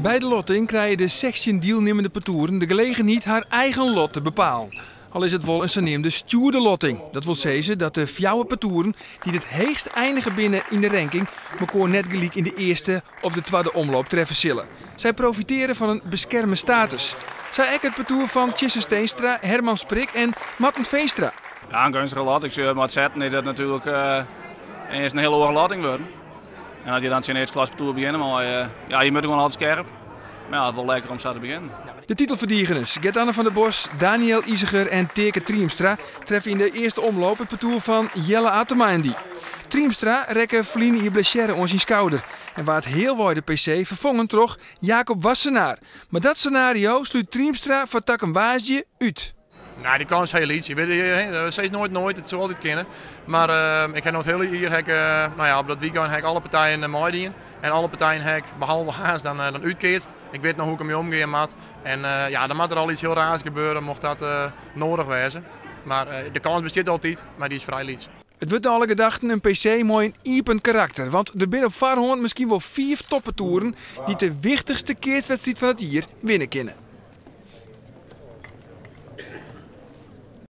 Bij de lotting krijgen de section-deelnemende partoeren de gelegenheid haar eigen lot te bepalen. Al is het wel een zogenaamde stewardlotting. Dat wil zeggen dat de 4 partoeren die het heegst eindigen binnen in de ranking elkaar net gelijk in de eerste of de tweede omloop treffen zullen. Zij profiteren van een beschermde status. Zij ook het partoer van Tjesse Steenstra, Herman Sprik en Marten Veenstra. Ja, een gunstige lotting. Maar het zetten is dat natuurlijk eerst een hele hoge lotting worden. En als je dan zijn eerste klas partoer beginnen, maar je moet gewoon altijd scherp. Maar ja, het is wel lekker om zo te beginnen. De titelverdieners Gert-Anne van der Bos, Daniel Isiger en Teerke Triemstra treffen in de eerste omloop het partoer van Jelle Atemaindi. Triemstra rekken Vlien hier blessure aan zijn schouder en waar het heel mooi de PC vervangen toch Jacob Wassenaar. Maar dat scenario sluit Triemstra voor Takkenwaasje uit. Nou, die kans is heel iets. Je weet steeds nooit, het zal altijd kennen. Maar ik heb nog het hele jaar, op dat weekend heb ik alle partijen meedienen. En alle partijen heb ik, behalve Haas, dan uitkeerst. Ik weet nog hoe ik ermee omgaan moet. En dan moet er al iets heel raars gebeuren, mocht dat nodig wezen. Maar de kans bestaat altijd, maar die is vrij licht. Het wordt alle gedachten een PC mooi een iepen karakter. Want er binnen op Varhond misschien wel 4 toppertoeren die de wichtigste keerswedstrijd van het jaar winnen kunnen.